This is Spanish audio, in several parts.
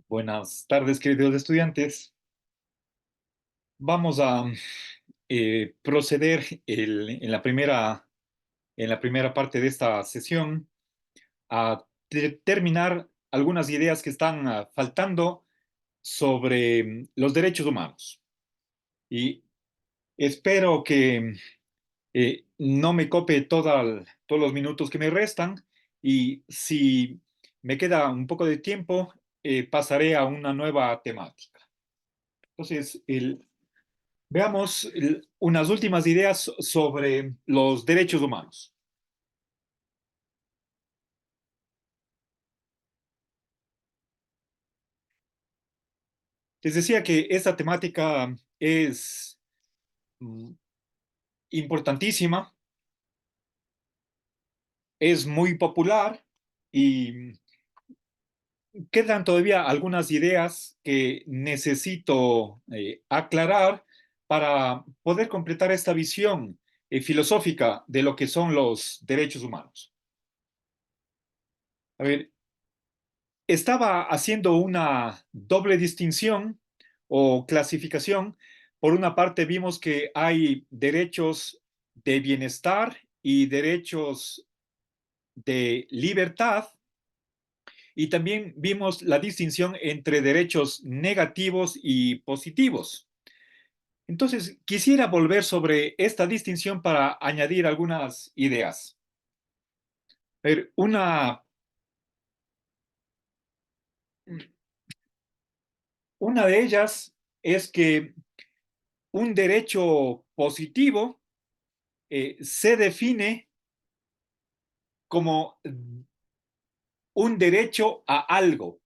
Buenas tardes, queridos estudiantes. Vamos a proceder en la primera parte de esta sesión a terminar algunas ideas que están faltando sobre los derechos humanos. Y espero que no me cope todos los minutos que me restan y si me queda un poco de tiempo, pasaré a una nueva temática. Entonces, veamos unas últimas ideas sobre los derechos humanos. Les decía que esta temática es mm, importantísima, es muy popular y quedan todavía algunas ideas que necesito aclarar para poder completar esta visión filosófica de lo que son los derechos humanos. A ver, estaba haciendo una doble distinción o clasificación. Por una parte, vimos que hay derechos de bienestar y derechos de libertad, y también vimos la distinción entre derechos negativos y positivos. Entonces, quisiera volver sobre esta distinción para añadir algunas ideas. A ver, una de ellas es que un derecho positivo se define como un derecho a algo.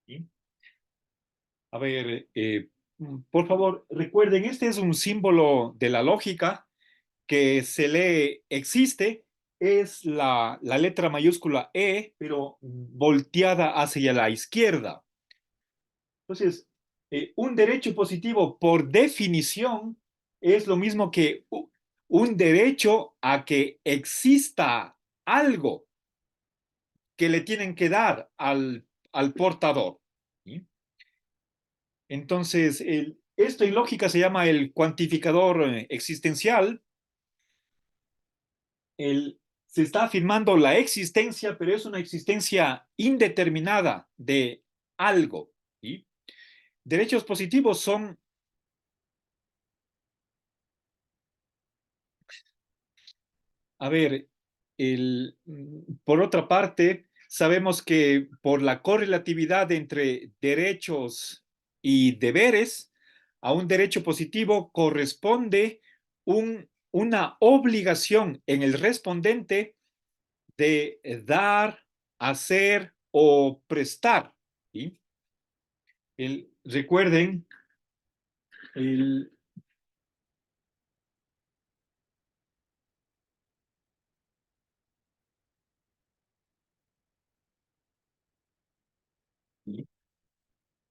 ¿Sí? A ver, por favor, recuerden, este es un símbolo de la lógica que se lee existe, es la letra mayúscula E, pero volteada hacia la izquierda. Entonces, un derecho positivo, por definición, es lo mismo que un derecho a que exista algo que le tienen que dar al portador. ¿Sí? Entonces, esto en lógica se llama el cuantificador existencial. Se está afirmando la existencia, pero es una existencia indeterminada de algo. ¿Sí? Derechos positivos son, a ver, por otra parte, sabemos que por la correlatividad entre derechos y deberes, a un derecho positivo corresponde una obligación en el respondente de dar, hacer o prestar. ¿Sí? Recuerden, el,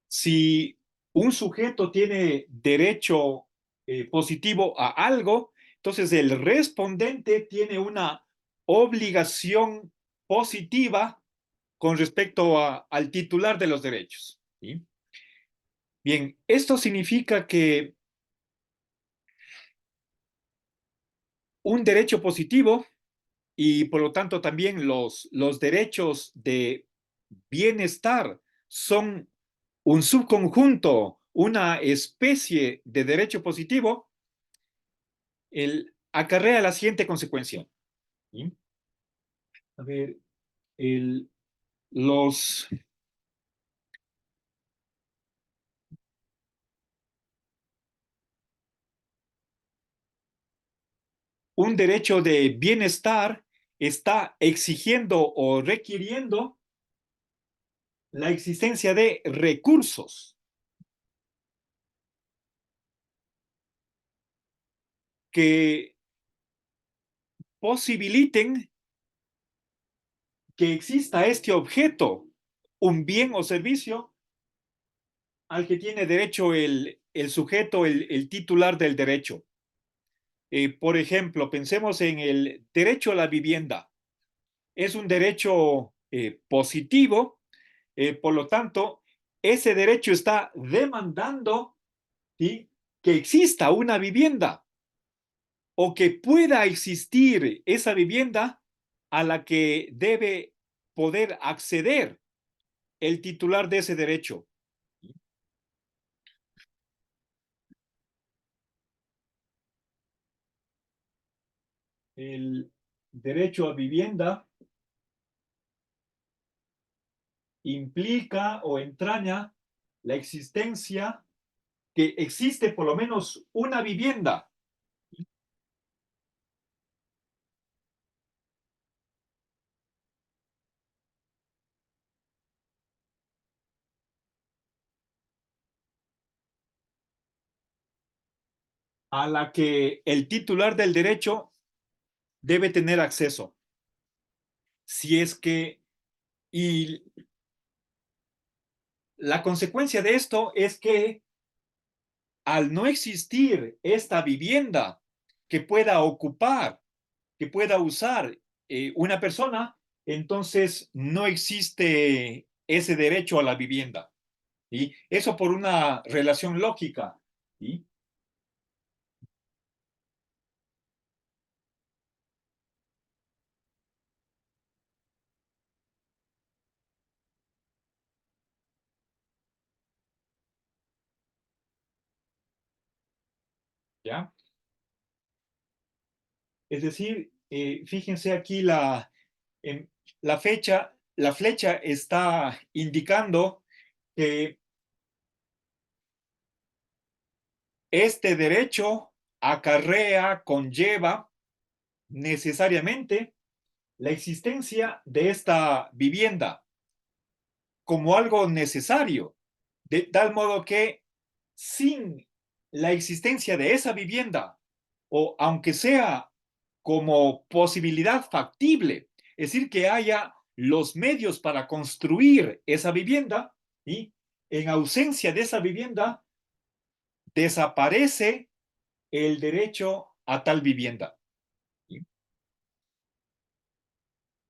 si un sujeto tiene derecho positivo a algo, entonces el respondente tiene una obligación positiva con respecto al titular de los derechos. ¿Sí? Bien, esto significa que un derecho positivo y por lo tanto también los derechos de bienestar son un subconjunto, una especie de derecho positivo, acarrea la siguiente consecuencia. ¿Sí? A ver, el, los, un derecho de bienestar está exigiendo o requiriendo la existencia de recursos que posibiliten que exista este objeto, un bien o servicio al que tiene derecho el sujeto, el titular del derecho. Por ejemplo, pensemos en el derecho a la vivienda. Es un derecho positivo, por lo tanto, ese derecho está demandando, ¿sí?, que exista una vivienda o que pueda existir esa vivienda a la que debe poder acceder el titular de ese derecho. El derecho a vivienda implica o entraña la existencia, que existe por lo menos una vivienda a la que el titular del derecho debe tener acceso. Si es que, y la consecuencia de esto es que al no existir esta vivienda que pueda ocupar, que pueda usar una persona, entonces no existe ese derecho a la vivienda. ¿Sí? Eso por una relación lógica. ¿Sí? ¿Ya? Es decir, fíjense aquí la flecha está indicando que este derecho acarrea, conlleva necesariamente la existencia de esta vivienda como algo necesario, de tal modo que sin la existencia de esa vivienda, o aunque sea como posibilidad factible, es decir, que haya los medios para construir esa vivienda, y en ausencia de esa vivienda, desaparece el derecho a tal vivienda.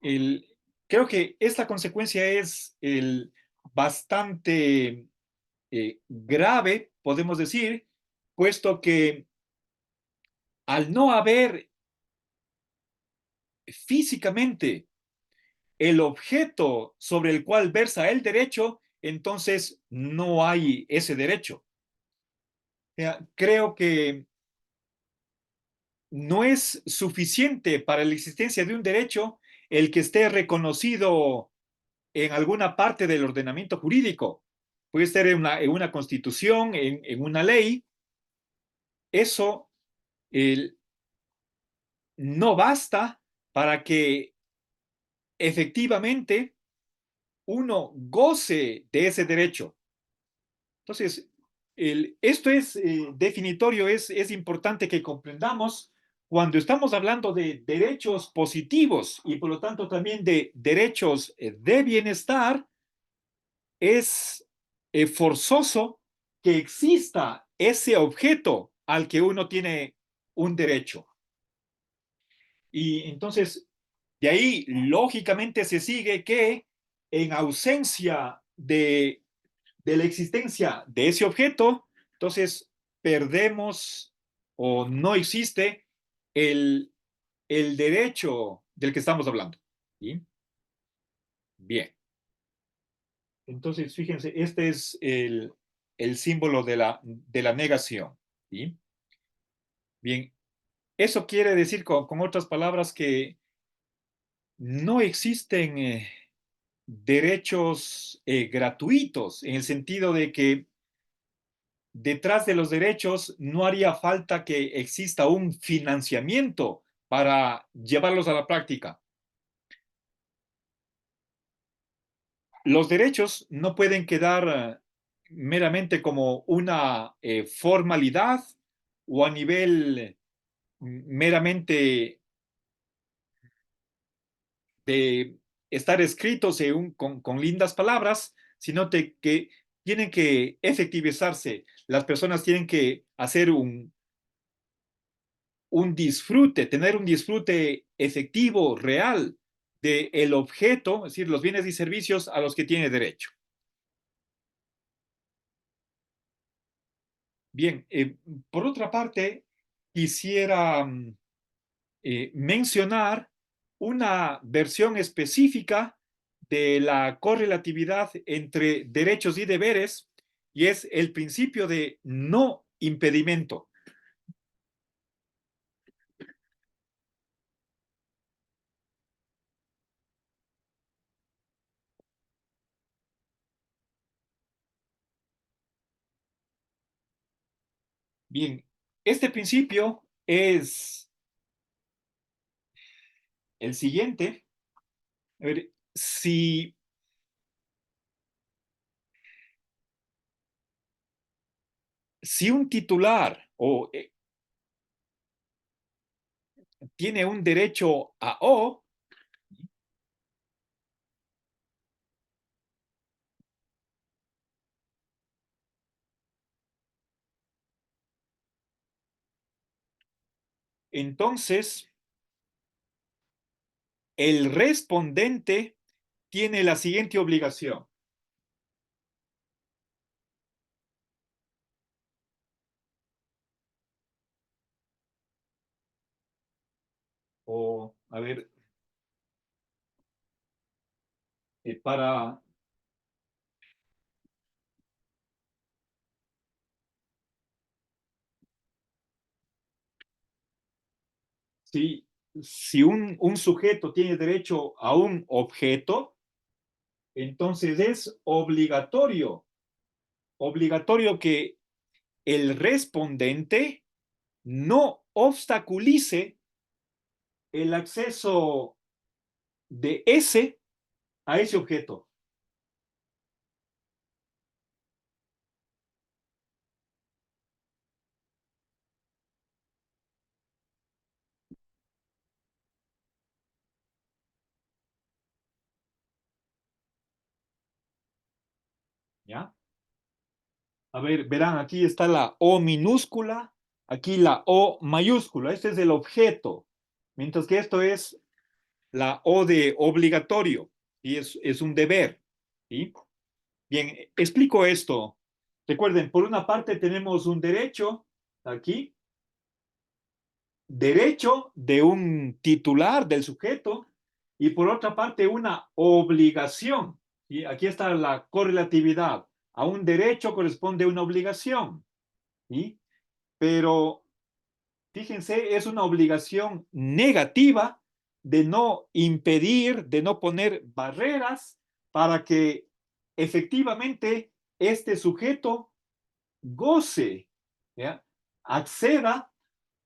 El, Creo que esta consecuencia es bastante grave, podemos decir, puesto que al no haber físicamente el objeto sobre el cual versa el derecho, entonces no hay ese derecho. O sea, creo que no es suficiente para la existencia de un derecho el que esté reconocido en alguna parte del ordenamiento jurídico. Puede ser en una constitución, en una ley. Eso no basta para que efectivamente uno goce de ese derecho. Entonces, esto es definitorio, es importante que comprendamos cuando estamos hablando de derechos positivos y por lo tanto también de derechos de bienestar, es forzoso que exista ese objeto al que uno tiene un derecho. Y entonces, de ahí, lógicamente se sigue que en ausencia de la existencia de ese objeto, entonces perdemos o no existe el, el derecho del que estamos hablando. ¿Sí? Bien. Entonces, fíjense, este es el símbolo de la negación. ¿Sí? Bien. Eso quiere decir, con otras palabras, que no existen derechos gratuitos, en el sentido de que detrás de los derechos no haría falta que exista un financiamiento para llevarlos a la práctica. Los derechos no pueden quedar meramente como una formalidad o a nivel meramente de estar escritos con lindas palabras, sino que tienen que efectivizarse. Las personas tienen que hacer un disfrute, tener un disfrute efectivo, real, del objeto, es decir, los bienes y servicios a los que tiene derecho. Bien, por otra parte, quisiera mencionar una versión específica de la correlatividad entre derechos y deberes, y es el principio de no impedimento. Bien, este principio es el siguiente. A ver, si un titular tiene un derecho a O, entonces el respondente tiene la siguiente obligación. O, a ver, para si, si un sujeto tiene derecho a un objeto, entonces es obligatorio que el respondente no obstaculice el acceso de ese a ese objeto. ¿Ya? A ver, verán, aquí está la O minúscula, aquí la O mayúscula. Este es el objeto, mientras que esto es la O de obligatorio y es un deber. ¿Sí? Bien, explico esto. Recuerden, por una parte tenemos un derecho aquí, derecho de un titular del sujeto, y por otra parte una obligación. Y aquí está la correlatividad. A un derecho corresponde una obligación. ¿Sí? Pero fíjense, es una obligación negativa de no impedir, de no poner barreras para que efectivamente este sujeto goce, ¿ya? Acceda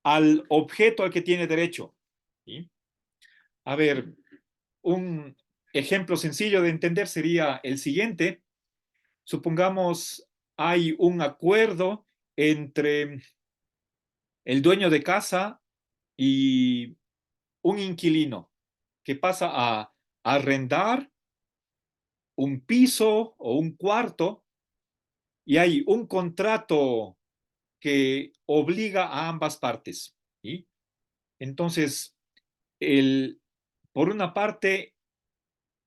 al objeto al que tiene derecho. ¿Sí? A ver, un ejemplo sencillo de entender sería el siguiente. Supongamos hay un acuerdo entre el dueño de casa y un inquilino que pasa a arrendar un piso o un cuarto y hay un contrato que obliga a ambas partes. ¿Sí? Entonces, el, por una parte,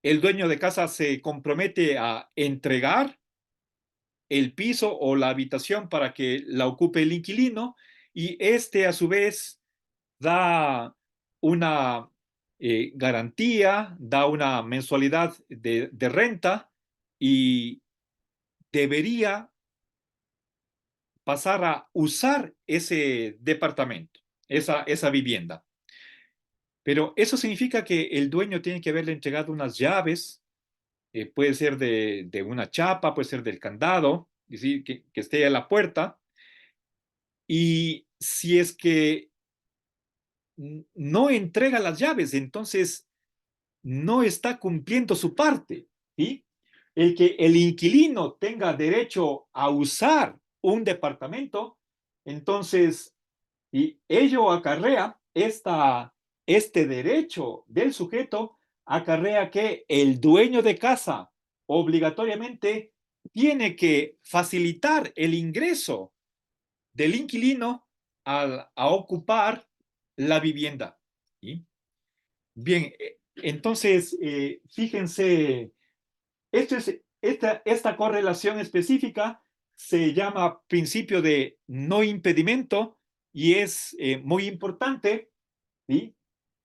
el dueño de casa se compromete a entregar el piso o la habitación para que la ocupe el inquilino y este a su vez da una garantía, da una mensualidad de renta y debería pasar a usar ese departamento, esa vivienda. Pero eso significa que el dueño tiene que haberle entregado unas llaves, puede ser de una chapa, puede ser del candado, es decir, que esté a la puerta. Y si es que no entrega las llaves, entonces no está cumpliendo su parte. ¿Sí? El que el inquilino tenga derecho a usar un departamento, entonces, y ello acarrea este derecho del sujeto acarrea que el dueño de casa obligatoriamente tiene que facilitar el ingreso del inquilino a ocupar la vivienda. ¿Sí? Bien, entonces, fíjense, esta correlación específica se llama principio de no impedimento y es muy importante. ¿Sí?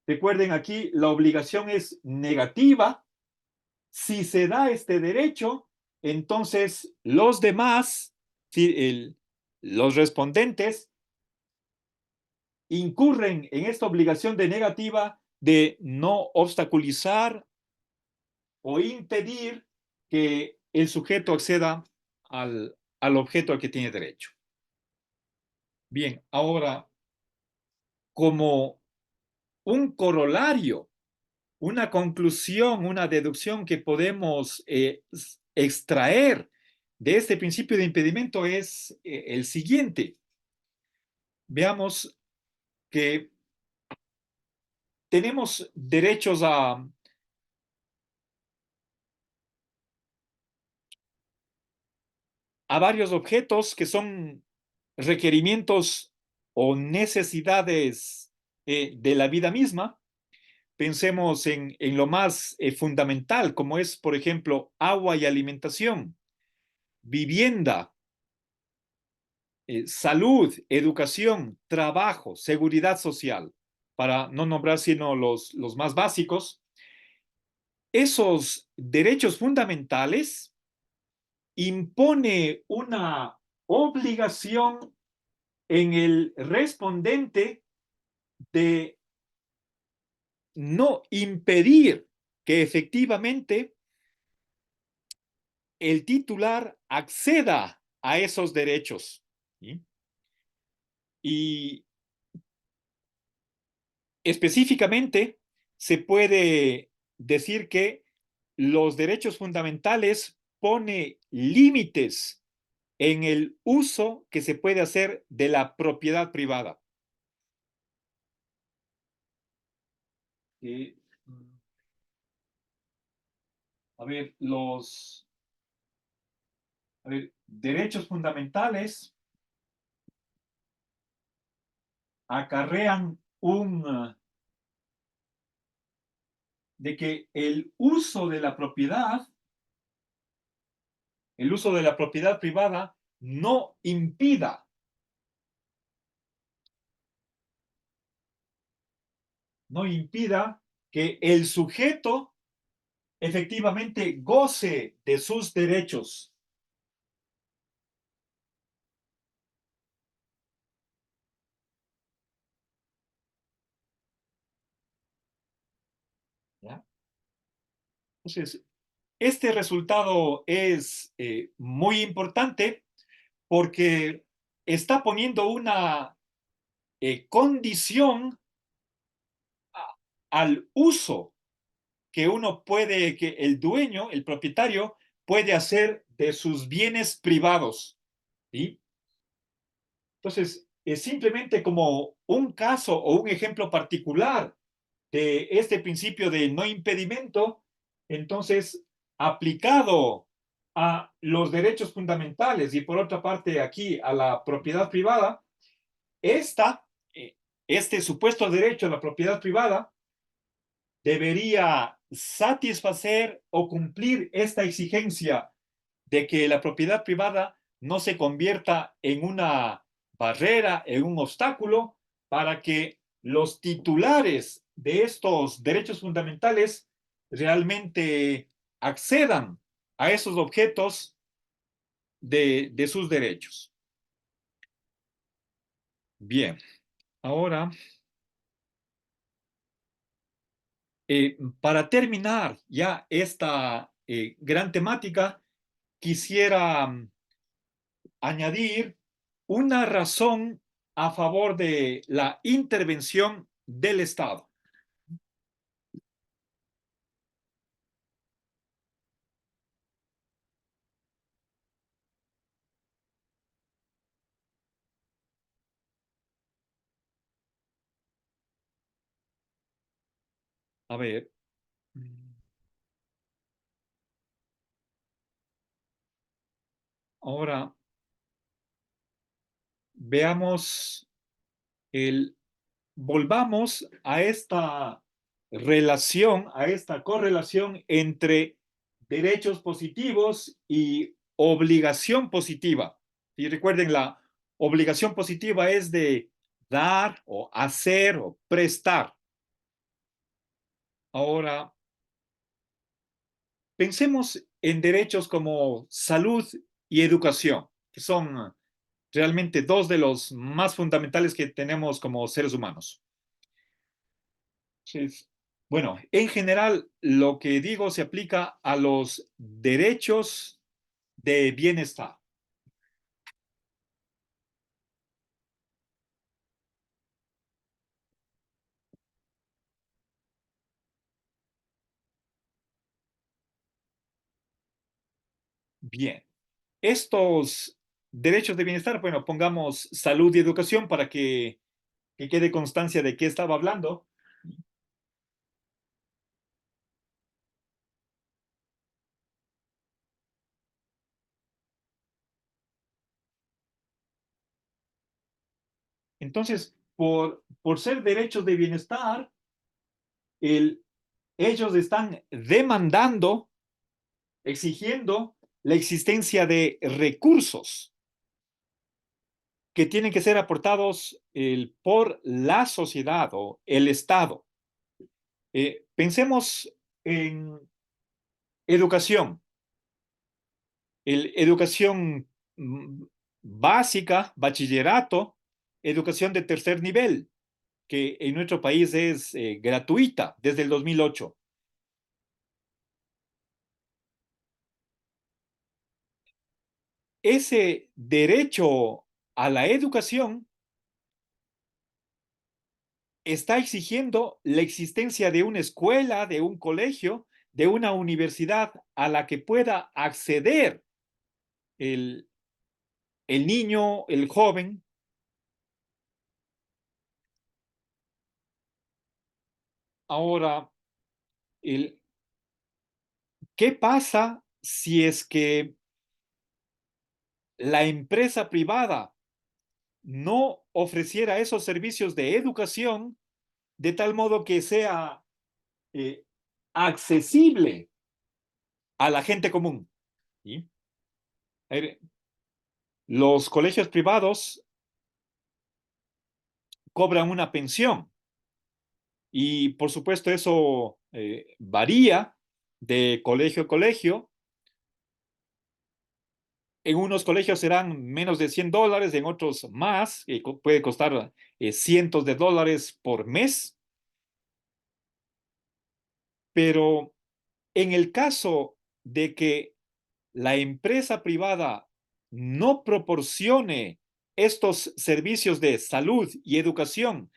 Recuerden aquí, la obligación es negativa. Si se da este derecho, entonces los demás, ¿sí? Los respondentes, incurren en esta obligación de negativa de no obstaculizar o impedir que el sujeto acceda al objeto al que tiene derecho. Bien, ahora, como un corolario, una conclusión, una deducción que podemos extraer de este principio de impedimento es el siguiente. Veamos que tenemos derechos a varios objetos que son requerimientos o necesidades de la vida misma. Pensemos en lo más fundamental, como es, por ejemplo, agua y alimentación, vivienda, salud, educación, trabajo, seguridad social, para no nombrar sino los más básicos. Esos derechos fundamentales impone una obligación en el respondente de no impedir que efectivamente el titular acceda a esos derechos. ¿Sí? Y específicamente se puede decir que los derechos fundamentales pone límites en el uso que se puede hacer de la propiedad privada. Eh, a ver, derechos fundamentales acarrean de que el uso de la propiedad privada no impida que el sujeto efectivamente goce de sus derechos. ¿Ya? Entonces, este resultado es muy importante porque está poniendo una condición al uso que uno puede, que el dueño, el propietario, puede hacer de sus bienes privados. ¿Sí? Entonces, es simplemente como un caso o un ejemplo particular de este principio de no impedimento, entonces, aplicado a los derechos fundamentales y por otra parte aquí a la propiedad privada, esta, este supuesto derecho a la propiedad privada debería satisfacer o cumplir esta exigencia de que la propiedad privada no se convierta en una barrera, en un obstáculo para que los titulares de estos derechos fundamentales realmente accedan a esos objetos de sus derechos. Bien, ahora, para terminar ya esta gran temática, quisiera añadir una razón a favor de la intervención del Estado. A ver, Ahora veamos volvamos a esta relación, a esta correlación entre derechos positivos y obligación positiva. Y recuerden, la obligación positiva es de dar o hacer o prestar. Ahora, pensemos en derechos como salud y educación, que son realmente dos de los más fundamentales que tenemos como seres humanos. Sí. Bueno, en general, lo que digo se aplica a los derechos de bienestar. Bien, estos derechos de bienestar, bueno, pongamos salud y educación para que quede constancia de qué estaba hablando. Entonces, por ser derechos de bienestar, el, ellos están demandando, exigiendo la existencia de recursos que tienen que ser aportados por la sociedad o el Estado. Pensemos en educación, educación mm, básica, bachillerato, educación de tercer nivel, que en nuestro país es gratuita desde el 2008. Ese derecho a la educación está exigiendo la existencia de una escuela, de un colegio, de una universidad a la que pueda acceder el, el niño, el joven. Ahora, el, ¿qué pasa si es que la empresa privada no ofreciera esos servicios de educación de tal modo que sea eh, accesible a la gente común? ¿Sí? Los colegios privados cobran una pensión y por supuesto eso varía de colegio a colegio. En unos colegios serán menos de $100, en otros más, puede costar cientos de dólares por mes, pero en el caso de que la empresa privada no proporcione estos servicios de salud y educación,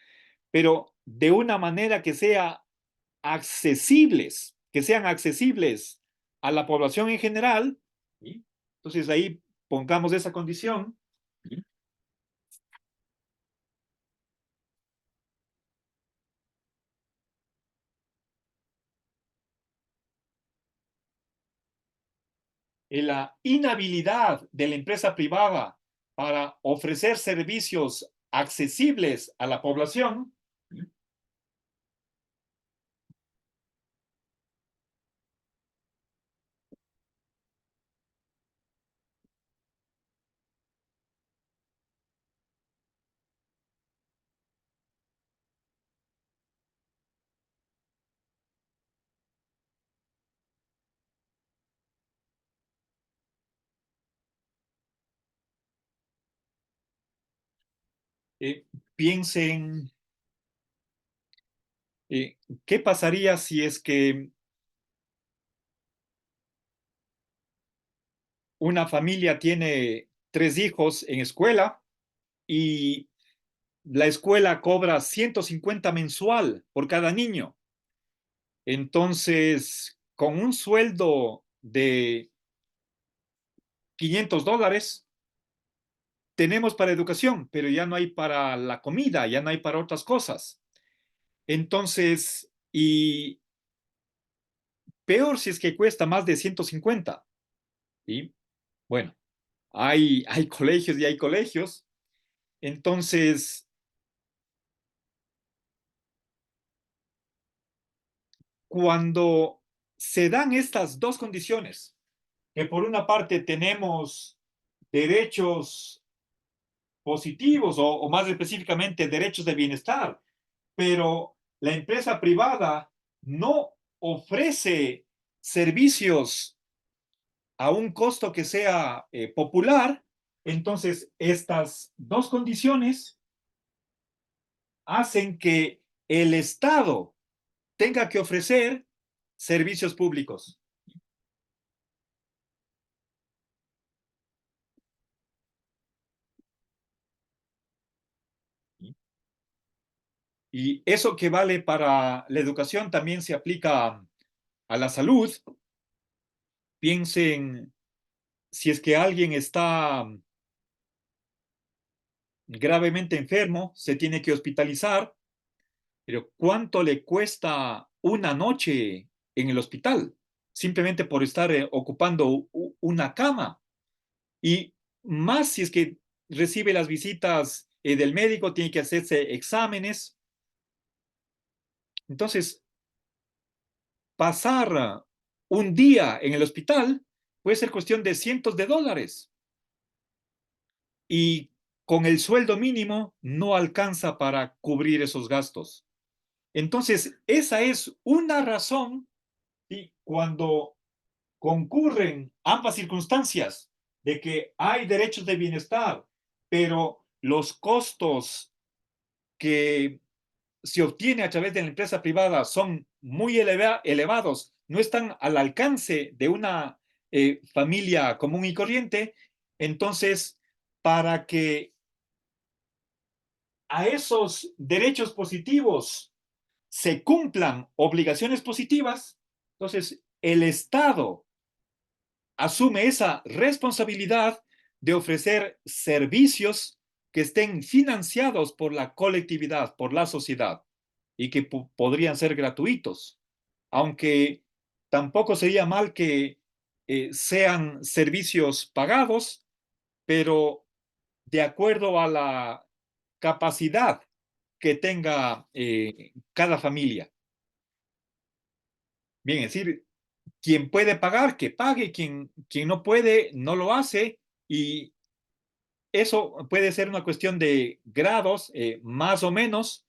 pero de una manera que sean accesibles a la población en general, ¿sí? Entonces ahí pongamos esa condición. ¿Sí? La inhabilidad de la empresa privada para ofrecer servicios accesibles a la población, eh, piensen qué pasaría si es que una familia tiene 3 hijos en escuela y la escuela cobra 150 mensual por cada niño. Entonces, con un sueldo de $500, tenemos para educación, pero ya no hay para la comida, ya no hay para otras cosas. Entonces, y peor si es que cuesta más de 150. ¿Sí? Bueno, hay colegios y hay colegios. Entonces, cuando se dan estas dos condiciones, que por una parte tenemos derechos positivos o más específicamente derechos de bienestar, pero la empresa privada no ofrece servicios a un costo que sea popular, entonces estas dos condiciones hacen que el Estado tenga que ofrecer servicios públicos. Y eso que vale para la educación también se aplica a la salud. Piensen si es que alguien está gravemente enfermo, se tiene que hospitalizar, pero ¿cuánto le cuesta una noche en el hospital? Simplemente por estar ocupando una cama. Y más si es que recibe las visitas del médico, tiene que hacerse exámenes. Entonces, pasar un día en el hospital puede ser cuestión de cientos de dólares. Y con el sueldo mínimo no alcanza para cubrir esos gastos. Entonces, esa es una razón y cuando concurren ambas circunstancias de que hay derechos de bienestar, pero los costos que se obtiene a través de la empresa privada son muy elevados, no están al alcance de una familia común y corriente, entonces, para que a esos derechos positivos se cumplan obligaciones positivas, entonces el Estado asume esa responsabilidad de ofrecer servicios que estén financiados por la colectividad, por la sociedad, y que podrían ser gratuitos, aunque tampoco sería mal que sean servicios pagados, pero de acuerdo a la capacidad que tenga cada familia. Bien, es decir, quien puede pagar, que pague, quien no puede, no lo hace, y eso puede ser una cuestión de grados, más o menos,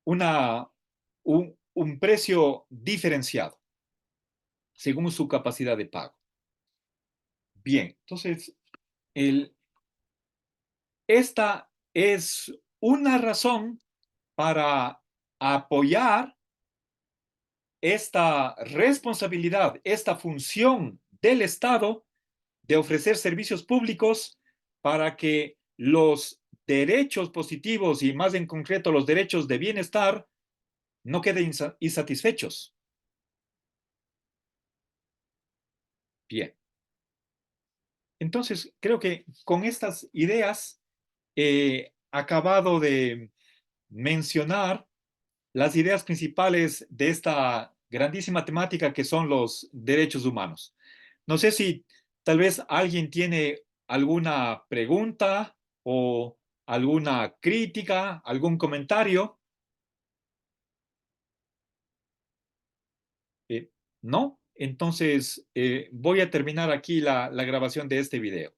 un precio diferenciado según su capacidad de pago. Bien, entonces, el, esta es una razón para apoyar esta responsabilidad, esta función del Estado de ofrecer servicios públicos para que los derechos positivos y más en concreto los derechos de bienestar no queden insatisfechos. Bien. Entonces, creo que con estas ideas he acabado de mencionar las ideas principales de esta grandísima temática que son los derechos humanos. No sé si tal vez alguien tiene alguna pregunta o alguna crítica, algún comentario. ¿No? Entonces voy a terminar aquí la grabación de este video.